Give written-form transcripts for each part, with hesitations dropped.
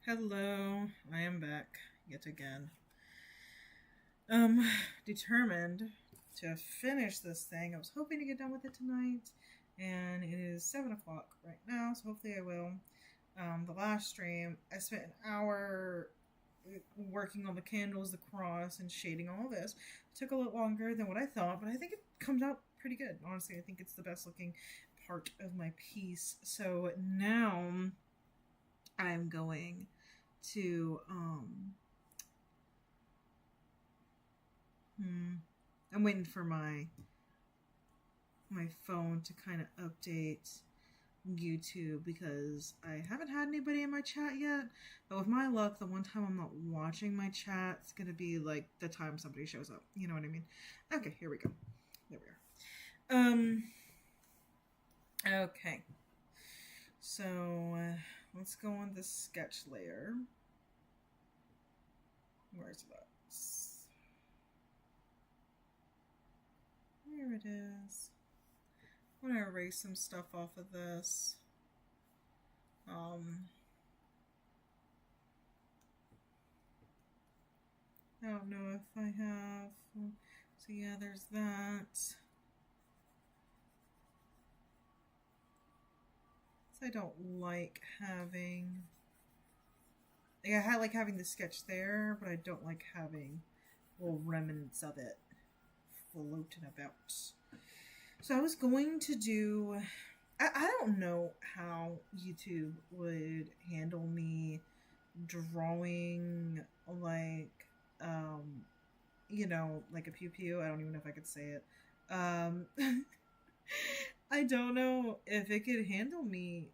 Hello, I am back yet again. Um, Determined to finish this thing. I was hoping to get done with it tonight, and it is 7 o'clock right now, so hopefully I will. The last stream, I spent an hour working on the candles, the cross, and shading all this. It took a little longer than what I thought, but I think it comes out pretty good. Honestly, I think it's the best looking part of my piece. So now I'm going to I'm waiting for my phone to kind of update YouTube because I haven't had anybody in my chat yet. But with my luck, the one time I'm not watching my chat, it's gonna be like the time somebody shows up. You know what I mean? Okay, here we go. There we are. Okay. So let's go on the sketch layer. Where's that? There it is. I'm gonna erase some stuff off of this. I don't know if I have. So yeah, there's that. So I don't like having. I like having the sketch there, but I don't like having little remnants of it floating about. So I was going to do. I don't know how YouTube would handle me drawing like like a pew pew. I don't even know if I could say it. I don't know if it could handle me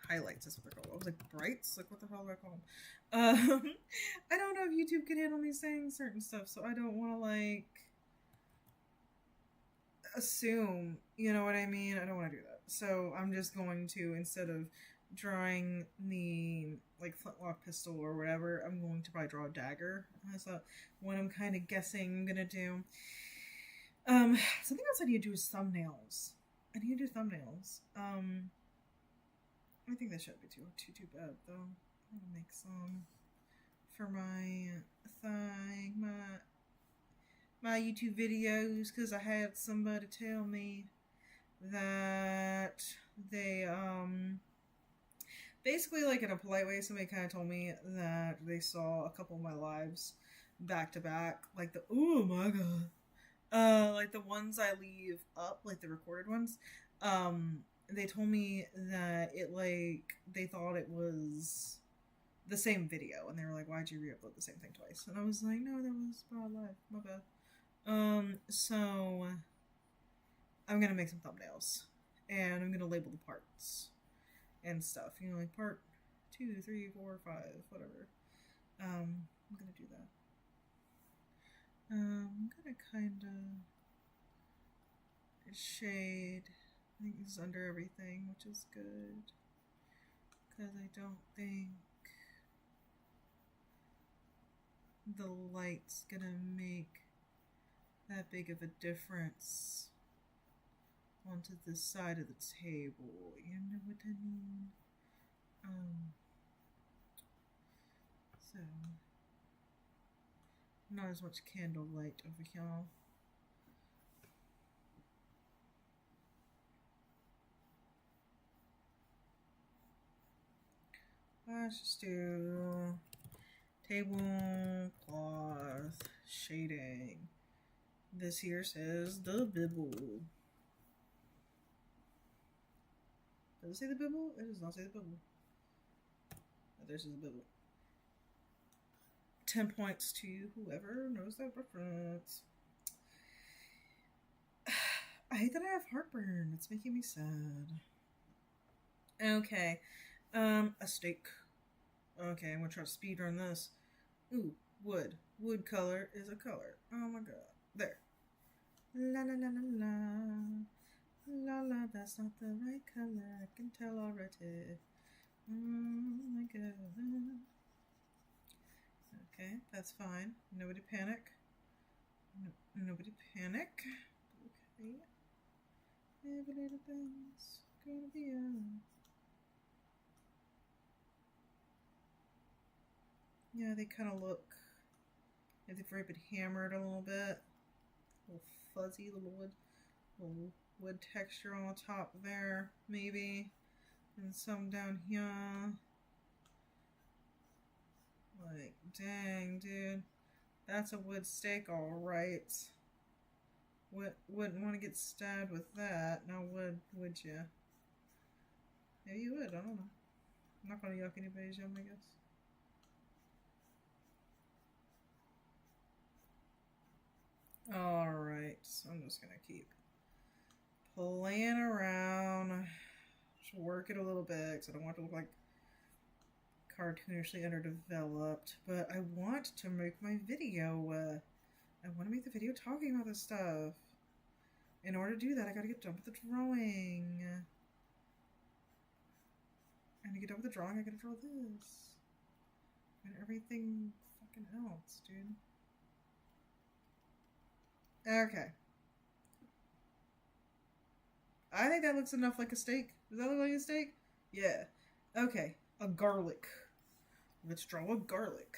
highlights is what they're called. I was like brights, like what the hell do I call them? I don't know if YouTube could handle me saying certain stuff, so I don't want to like assume, you know what I mean? I don't want to do that. So I'm just going to, instead of drawing the like flintlock pistol or whatever, I'm going to probably draw a dagger. That's what I'm kind of guessing I'm gonna do. Something else I need to do is thumbnails. I need to do thumbnails. I think that shouldn't be too bad though. I'm gonna make some for my thing, my YouTube videos, because I had somebody tell me that they basically, like in a polite way, somebody kind of told me that they saw a couple of my lives back to back, like the oh my god, like the ones I leave up, like the recorded ones. They told me that it like they thought it was the same video, and they were like, "Why'd you re-upload the same thing twice?" And I was like, "No, that was my live, my bad." So I'm gonna make some thumbnails, and I'm gonna label the parts and stuff. You know, like part 2, 3, 4, 5, whatever. I'm gonna do that. I'm gonna kind of shade. I think this is under everything, which is good, because I don't think the light's gonna make that big of a difference onto the side of the table. You know what I mean? So not as much candlelight over here. Let's just do tablecloth shading. This here says the Bible. Does it say the Bible? It does not say the Bible. Oh, there's the Bible. 10 points to whoever knows that reference. I hate that I have heartburn. It's making me sad. Okay. A steak. Okay, I'm gonna try to speedrun this. Ooh, wood. Wood color is a color. Oh my god. There. La la la la la. La la, that's not the right color. I can tell already. Oh my god. Okay, that's fine. Nobody panic. Nobody panic. Okay. Every little thing's gonna be alright. Yeah, they kind of look, if they've already been hammered a little bit. A little fuzzy, little wood texture on the top there, maybe. And some down here. Like, dang, dude. That's a wood stake, alright. Wouldn't want to get stabbed with that. Now, would you? Maybe you would, I don't know. I'm not going to yuck anybody's yum, I guess. Alright, so I'm just going to keep playing around. Just work it a little bit, because I don't want it to look like cartoonishly underdeveloped. But I want to make my video. I want to make the video talking about this stuff. In order to do that, I gotta get done with the drawing. And to get done with the drawing, I gotta draw this. And everything fucking else, dude. Okay. I think that looks enough like a steak. Does that look like a steak? Yeah. Okay. A garlic. Let's draw a garlic.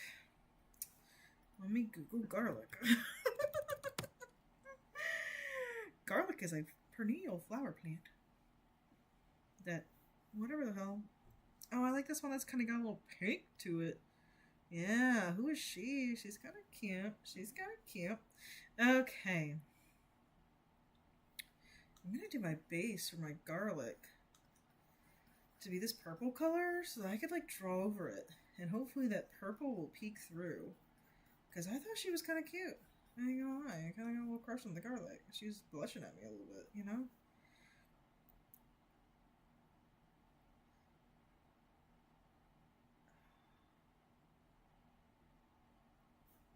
Let me Google garlic. Garlic is a perennial flower plant. That, whatever the hell. Oh, I like this one that's kind of got a little pink to it. Yeah, who is she? She's kind of cute. She's kind of cute. Okay. I'm going to do my base for my garlic to be this purple color so that I could like draw over it. And hopefully that purple will peek through. Because I thought she was kind of cute. I ain't gonna lie. I kind of got a little crush on the garlic. She's blushing at me a little bit, you know?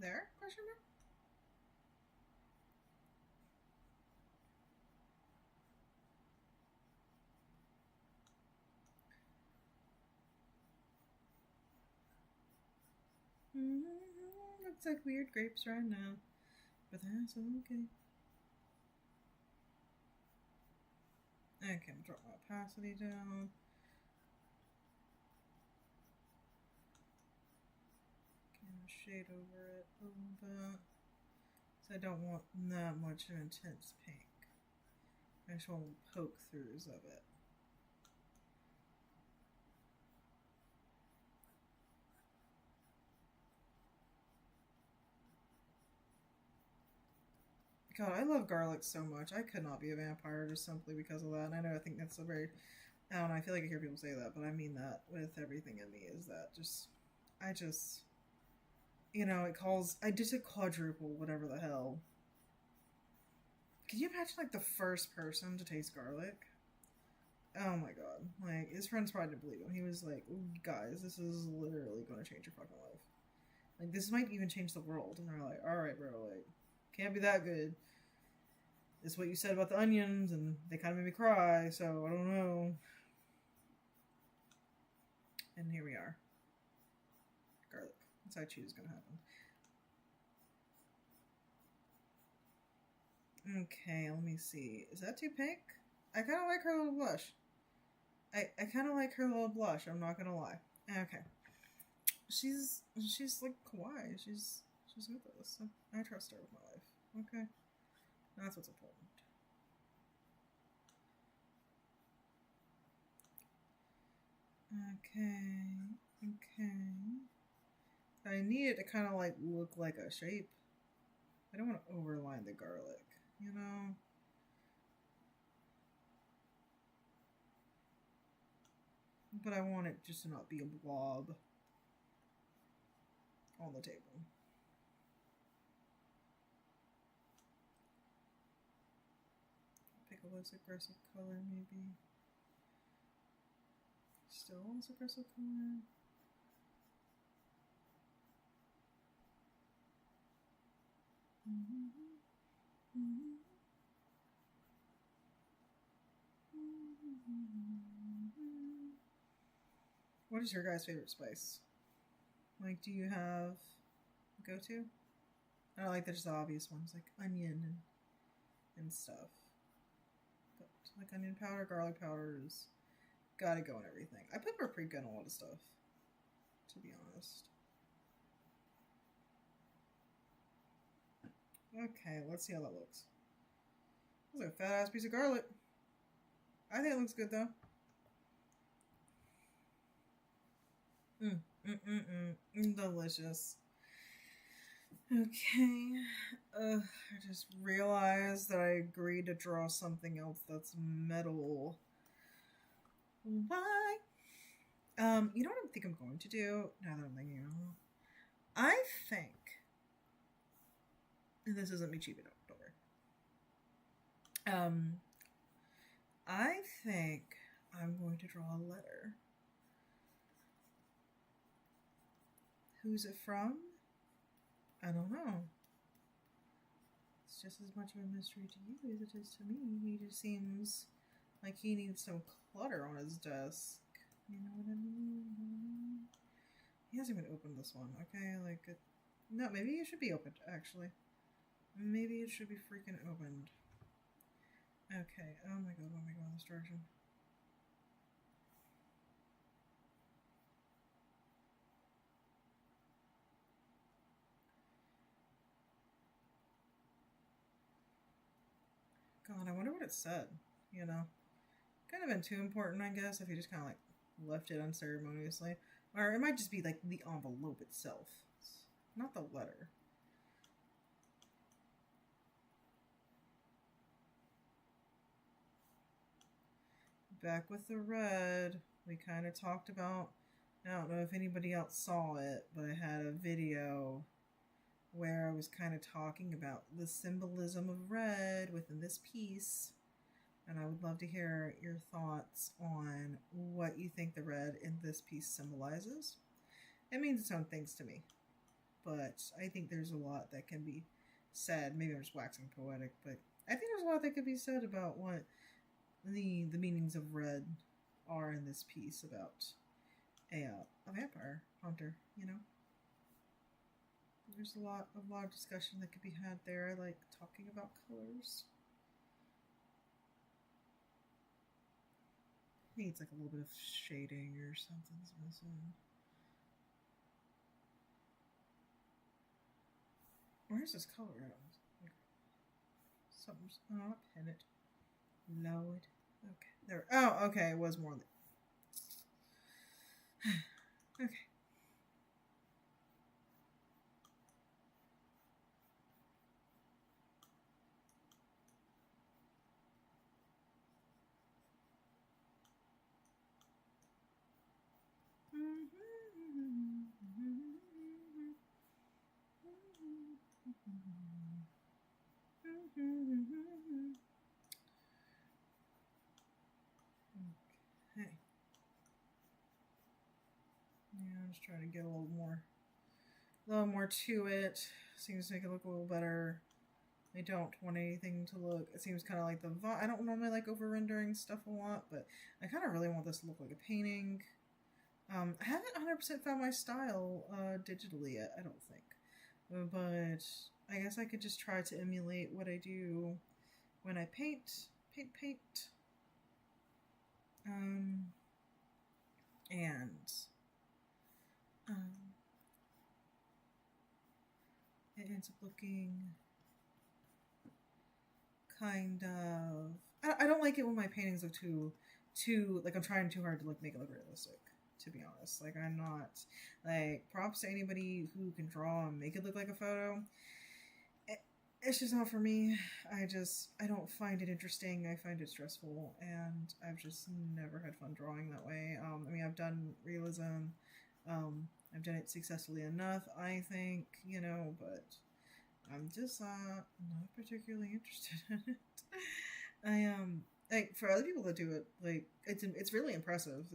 There? Question mark? Looks like weird grapes right now. But that's okay. Okay, drop my opacity down. Shade over it a little bit. So I don't want that much of intense pink. I just want poke throughs of it. God, I love garlic so much. I could not be a vampire just simply because of that. And I know I think that's a very, I don't know, I feel like I hear people say that, but I mean that with everything in me is that I just, you know, I just a quadruple, whatever the hell. Can you imagine like the first person to taste garlic? Oh my god. Like, his friends probably didn't believe him. He was like, guys, this is literally going to change your fucking life. Like, this might even change the world. And they're like, alright, bro, like, can't be that good. It's what you said about the onions, and they kind of made me cry, so I don't know. And here we are. Garlic. That's how I choose is going to happen. Okay, let me see. Is that too pink? I kind of like her little blush. I kind of like her little blush, I'm not going to lie. Okay. She's like kawaii. She's with us. I trust her with my life. Okay. That's what's important. Okay. I need it to kind of like look like a shape. I don't want to overline the garlic, you know? But I want it just to not be a blob on the table. Pick a less aggressive color, maybe. Still less aggressive color. What is your guys' favorite spice? Like, do you have a go-to? I don't like there's the obvious ones like onion and stuff. But like onion powder, garlic powder is gotta go in everything. I put paprika in a lot of stuff, to be honest. Okay, let's see how that looks. Looks like a fat ass piece of garlic. I think it looks good though. Delicious. Okay. I just realized that I agreed to draw something else that's metal. Why? You know what I think I'm going to do? Now that I'm thinking about it. I think, and this isn't me cheaping out, don't worry. I think I'm going to draw a letter. Who's it from? I don't know. It's just as much of a mystery to you as it is to me. He just seems like he needs some clutter on his desk. You know what I mean? He hasn't even opened this one, okay? Like, no, maybe it should be opened, actually. Maybe it should be freaking opened. Okay, oh my god, let me go in this direction. God, I wonder what it said, you know? Kind of been too important, I guess, if you just kind of like left it unceremoniously. Or it might just be like the envelope itself, not the letter. Back with the red, we kind of talked about, I don't know if anybody else saw it, but I had a video where I was kind of talking about the symbolism of red within this piece. And I would love to hear your thoughts on what you think the red in this piece symbolizes. It means its own things to me, but I think there's a lot that can be said. Maybe I'm just waxing poetic, but I think there's a lot that could be said about what the meanings of red are in this piece about a vampire hunter, you know? There's a lot of discussion that could be had there. I like talking about colors. Needs like a little bit of shading or something's missing. Where's this color at? Something's pin it. Load. Okay. There. Oh, okay. It was more than. Okay. Okay. Yeah, I'm just trying to get a little more to it. Seems to make it look a little better. I don't want anything to look. It seems kind of like I don't normally like over rendering stuff a lot, but I kind of really want this to look like a painting. I haven't 100% found my style digitally yet, I don't think. But I guess I could just try to emulate what I do when I paint. And it ends up looking kind of. I don't like it when my paintings look too like I'm trying too hard to like make it look realistic. To be honest, like I'm not like props to anybody who can draw and make it look like a photo. It's just not for me. I don't find it interesting. I find it stressful, and I've just never had fun drawing that way. I mean, I've done realism. I've done it successfully enough, I think, you know, but I'm just not particularly interested in it. Like for other people that do it, like it's really impressive.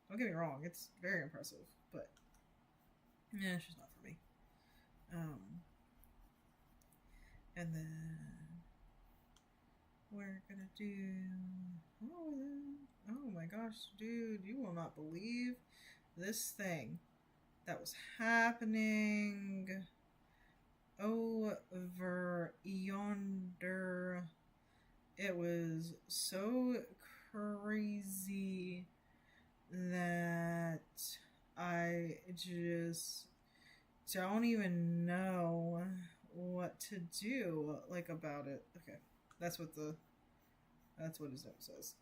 Don't get me wrong, it's very impressive, but yeah, it's just not for me. And then we're gonna do. Oh my gosh, dude, you will not believe this thing that was happening over yonder. It was so crazy that I just don't even know what to do like about it. Okay, that's what his note says.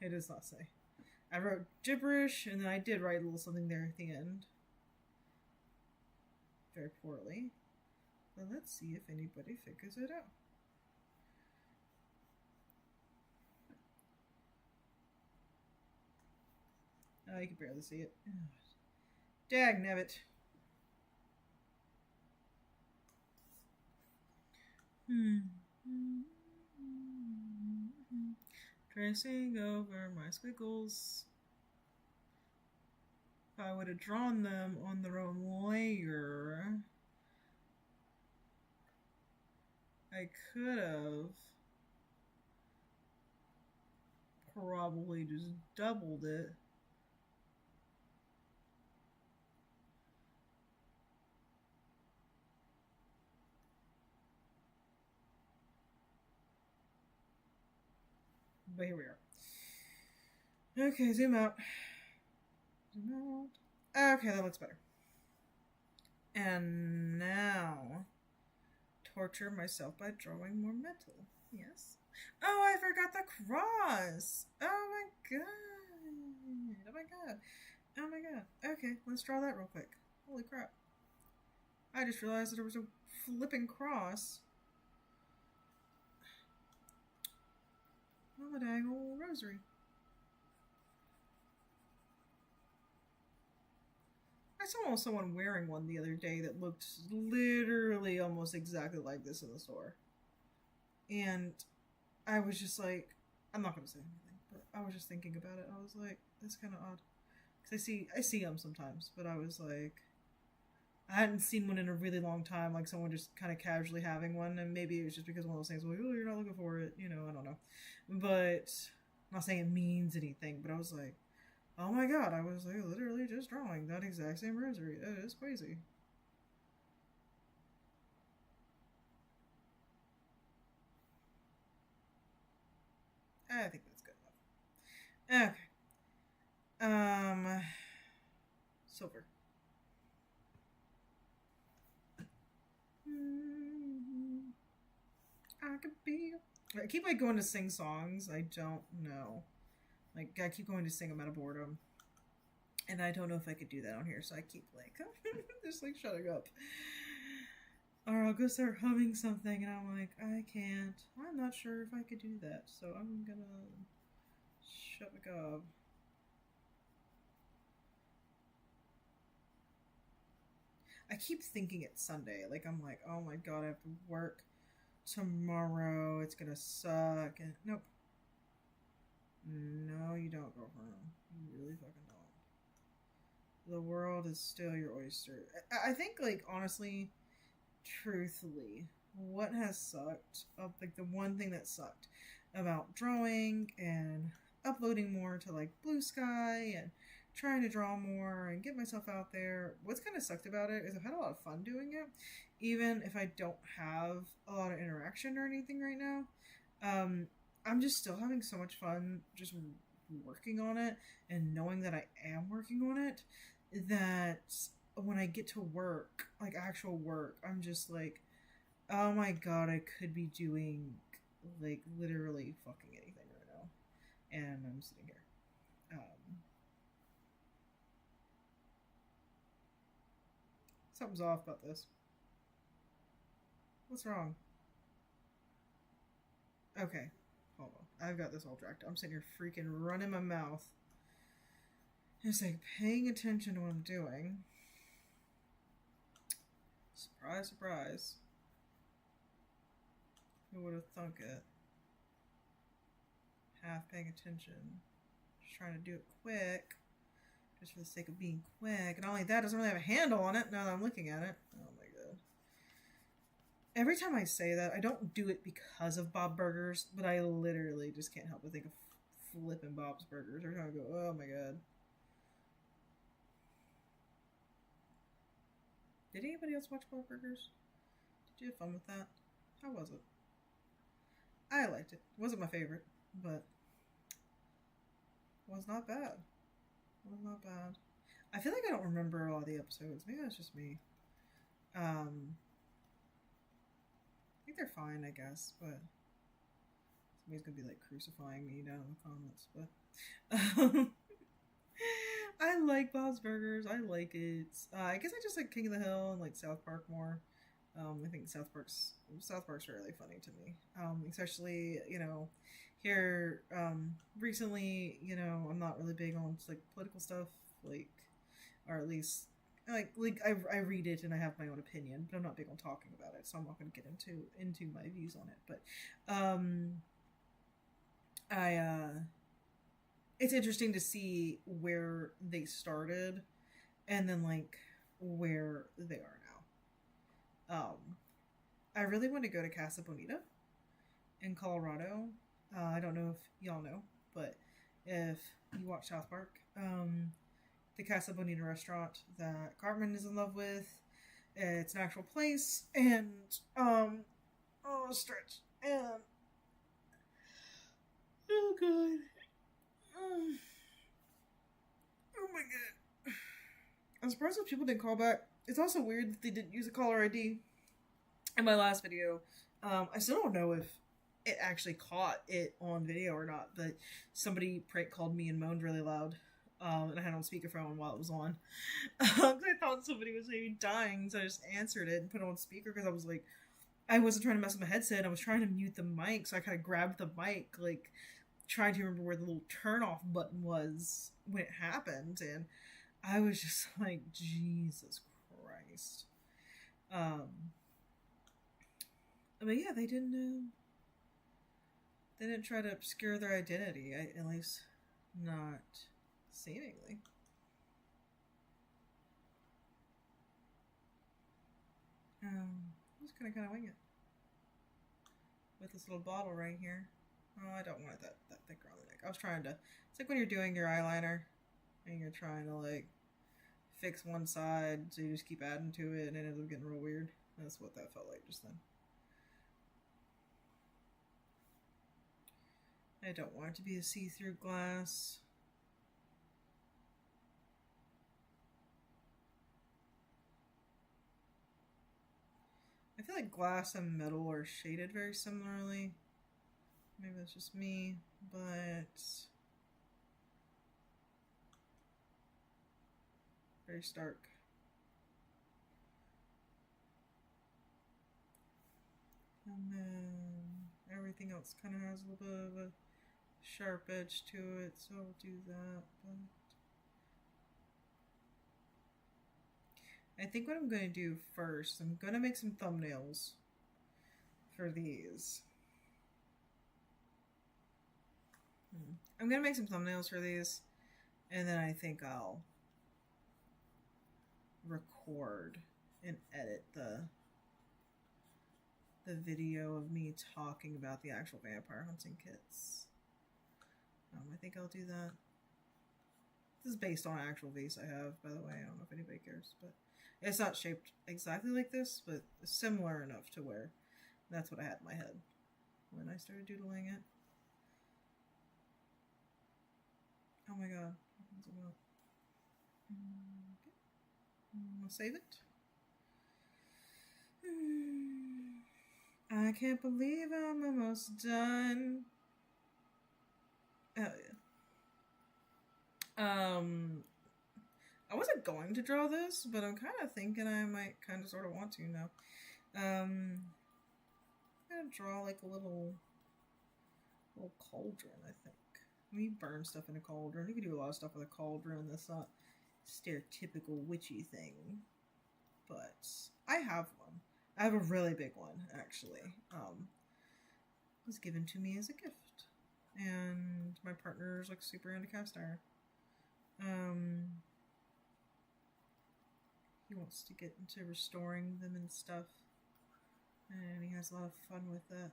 It does not say. I wrote gibberish, and then I did write a little something there at the end. Very poorly. But let's see if anybody figures it out. Oh, you can barely see it. Dag nabbit. Tracing over my squiggles. If I would have drawn them on their own layer, I could have probably just doubled it. But here we are. Okay, zoom out. Zoom out. Okay, that looks better. And now, torture myself by drawing more metal. Yes. Oh, I forgot the cross. Oh my god. Oh my god. Oh my god. Okay, let's draw that real quick. Holy crap. I just realized that there was a flipping cross. On the diagonal rosary. I saw someone wearing one the other day that looked literally almost exactly like this in the store. And I was just like, I'm not going to say anything, but I was just thinking about it. I was like, that's kind of odd. Because I see them sometimes, but I was like, I hadn't seen one in a really long time, like someone just kind of casually having one, and maybe it was just because one of those things, like, oh, you're not looking for it, you know, I don't know. But, I'm not saying it means anything, but I was like, oh my god, I was like literally just drawing that exact same rosary. It is crazy. I think that's good enough. Okay. Silver. I could be. I keep like going to sing songs. I don't know. Like I keep going to sing them out of boredom, and I don't know if I could do that on here. So I keep like just like shutting up. Or I'll go start humming something, and I'm like, I can't. I'm not sure if I could do that, so I'm gonna shut the gob. I keep thinking it's Sunday. Like I'm like, oh my god, I have to work tomorrow. It's gonna suck. And nope. No, you don't, girlfriend. You really fucking don't. The world is still your oyster. I think, like, honestly, truthfully, what has sucked, like, the one thing that sucked about drawing and uploading more to, like, Blue Sky and trying to draw more and get myself out there, what's kind of sucked about it is I've had a lot of fun doing it, even if I don't have a lot of interaction or anything right now. I'm just still having so much fun just working on it and knowing that I am working on it, that when I get to work, like actual work, I'm just like, oh my god, I could be doing like literally fucking anything right now. And I'm sitting here. Something's off about this. What's wrong? Okay. Hold on. I've got this all dragged. I'm sitting here freaking running my mouth. Just like paying attention to what I'm doing. Surprise, surprise. Who would have thunk it? Half paying attention. Just trying to do it quick. Just for the sake of being quick. And not only that, it doesn't really have a handle on it now that I'm looking at it. Oh my god. Every time I say that, I don't do it because of Bob Burgers, but I literally just can't help but think of flipping Bob's Burgers. Every time I go, oh my god. Did anybody else watch Bob Burgers? Did you have fun with that? How was it? I liked it. It wasn't my favorite, but it was not bad. It was not bad. I feel like I don't remember a lot of the episodes. Maybe that's just me. think they're fine, I guess, but somebody's gonna be like crucifying me down in the comments. But I like Bob's Burgers. I like it. I guess I just like King of the Hill and like South Park more. I think South Park's really funny to me. Especially here recently. I'm not really big on like political stuff, like, or at least I read it and I have my own opinion, but I'm not big on talking about it, so I'm not going to get into my views on it. But I it's interesting to see where they started and then like where they are now. I really want to go to Casa Bonita in Colorado. I don't know if y'all know, but if you watch South Park, the Casa Bonita restaurant that Cartman is in love with, it's an actual place, and stretch, and oh god, oh my god. I'm surprised that people didn't call back. It's also weird that they didn't use a caller ID in my last video. I still don't know if it actually caught it on video or not, but somebody prank called me and moaned really loud. And I had on speakerphone while it was on. I thought somebody was maybe dying, so I just answered it and put it on speaker because I was like, I wasn't trying to mess with my headset. I was trying to mute the mic, so I kind of grabbed the mic, like, trying to remember where the little turn off button was when it happened, and I was just like, Jesus Christ. But yeah, they didn't try to obscure their identity, at least not seemingly. I'm just gonna kind of wing it with this little bottle right here. Oh, I don't want that thicker on the neck. I was trying to. It's like when you're doing your eyeliner and you're trying to like fix one side, so you just keep adding to it, and it ends up getting real weird. That's what that felt like just then. I don't want it to be a see-through glass. I feel like glass and metal are shaded very similarly. Maybe that's just me, but very stark. And then everything else kind of has a little bit of a sharp edge to it, so I'll do that. But I think what I'm going to do first, I'm going to make some thumbnails for these. I'm going to make some thumbnails for these, and then I think I'll record and edit the video of me talking about the actual vampire hunting kits. I think I'll do that. This is based on an actual vase I have, by the way. I don't know if anybody cares, but it's not shaped exactly like this, but similar enough to where that's what I had in my head when I started doodling it. Oh my god. I'll save it. I can't believe I'm almost done. Hell yeah. I wasn't going to draw this, but I'm kind of thinking I might kind of sort of want to now. I'm gonna draw like a little cauldron, I think. We burn stuff in a cauldron. You can do a lot of stuff with a cauldron that's not stereotypical witchy thing. But I have one. I have a really big one, actually. It was given to me as a gift. And my partner's like super into cast iron. He wants to get into restoring them and stuff. And he has a lot of fun with that.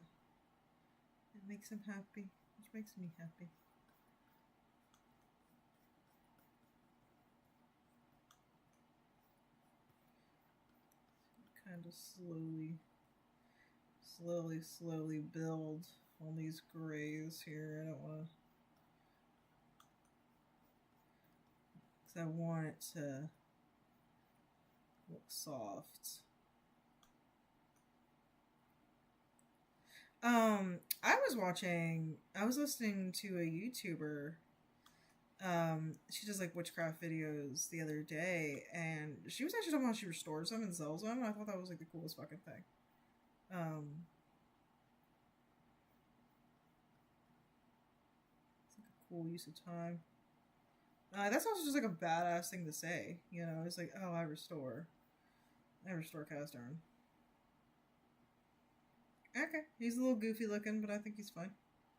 It makes him happy, which makes me happy. Kind of slowly build all these grays here. I don't want to, because I want it to look soft. I was listening to a YouTuber. She does like witchcraft videos the other day, and she was actually talking about how she restores them and sells them. And I thought that was like the coolest fucking thing. Um, it's like a cool use of time. That's also just like a badass thing to say, you know. It's like, oh, I restore cast iron. Okay, he's a little goofy looking, but I think he's fine.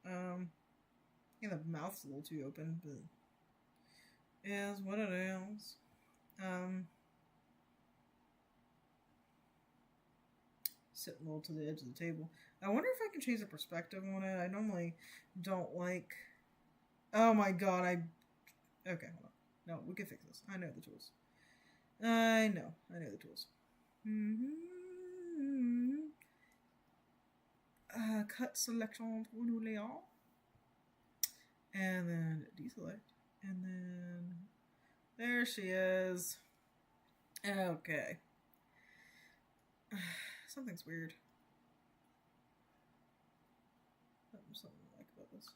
Yeah, the mouth's a little too open, but is what it is. Um, Sitting a little to the edge of the table. I wonder if I can change the perspective on it. I normally don't like. Oh my god! Okay, hold on. No, we can fix this. I know the tools. I know the tools. Cut selection pour nous Léon. And then deselect. And then there she is. Okay. Something's weird. Something I like about this.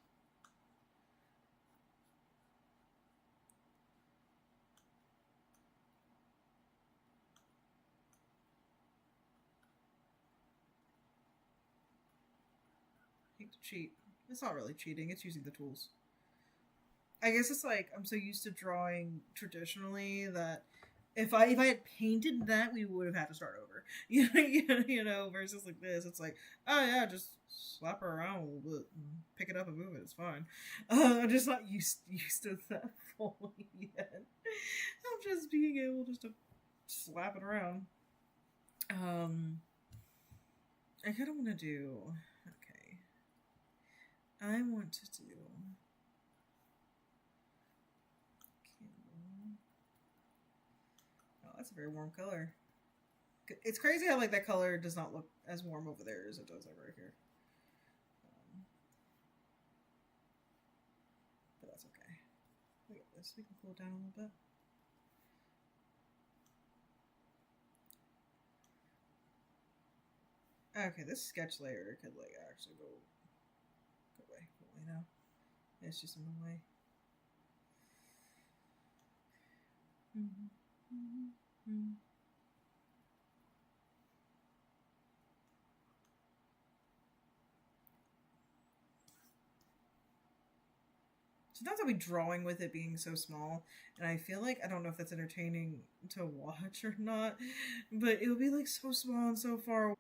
I hate to cheat. It's not really cheating, it's using the tools. I guess it's like I'm so used to drawing traditionally that if I had painted that, we would have had to start over. You know, versus like this, it's like, oh yeah, just slap her around a little bit, and pick it up and move it. It's fine. I'm just not used to that fully yet. I'm just being able just to slap it around. I kind of want to do. Okay, I want to do. Oh, that's a very warm color. It's crazy how like that color does not look as warm over there as it does over here. But that's okay. Look at this. We can cool it down a little bit. Okay, this sketch layer could like actually go away now. It's just in the way. Sometimes I'll be drawing with it being so small, and I feel like I don't know if that's entertaining to watch or not, but it'll be like so small and so far away.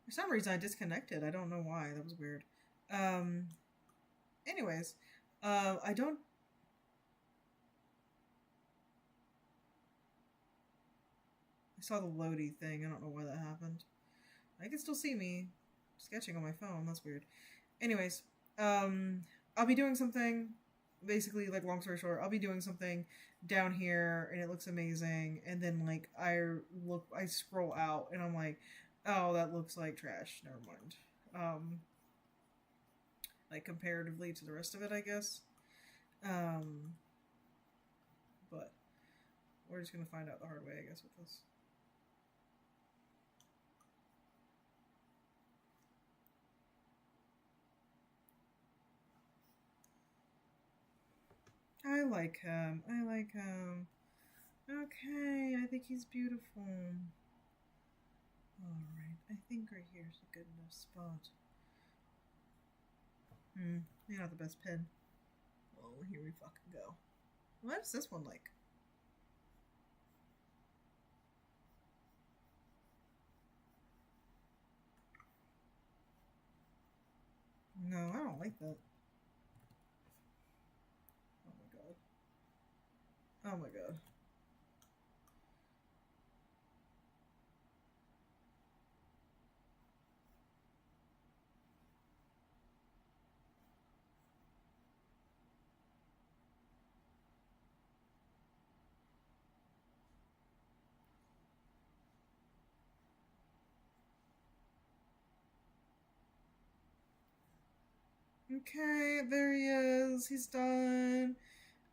For some reason, I disconnected. I don't know why. That was weird. Um. Anyways, I don't. I saw the Lodi thing. I don't know why that happened. I can still see me sketching on my phone. That's weird. Anyways, I'll be doing something. Basically, like long story short, I'll be doing something down here, and it looks amazing. And then like I scroll out, and I'm like, oh, that looks like trash. Never mind. Like comparatively to the rest of it, I guess. Um, but we're just gonna find out the hard way, I guess, with this. I like him. I like him. Okay, I think he's beautiful. Alright, I think right here is a good enough spot. You're not the best pen. Oh, here we fucking go. What's this one like? No, I don't like that. Oh my god. Oh my god. Okay, there he is. He's done.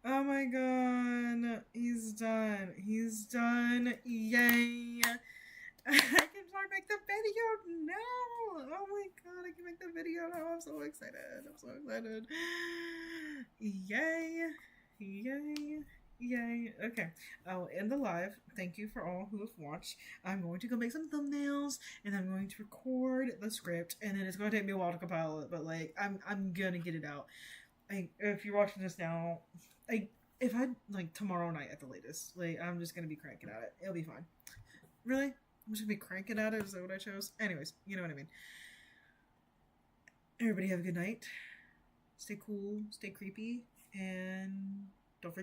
Oh my god. He's done. He's done. Yay. I can start make the video now. Oh my god, I can make the video now. I'm so excited. I'm so excited. Yay. Yay. Yay. Okay. I'll end the live. Thank you for all who have watched. I'm going to go make some thumbnails and I'm going to record the script and then it's going to take me a while to compile it, but like I'm gonna get it out. If you're watching this now, if I like tomorrow night at the latest, like I'm just gonna be cranking at it. It'll be fine. Really? I'm just gonna be cranking at it. Is that what I chose? Anyways, you know what I mean. Everybody have a good night. Stay cool, stay creepy, and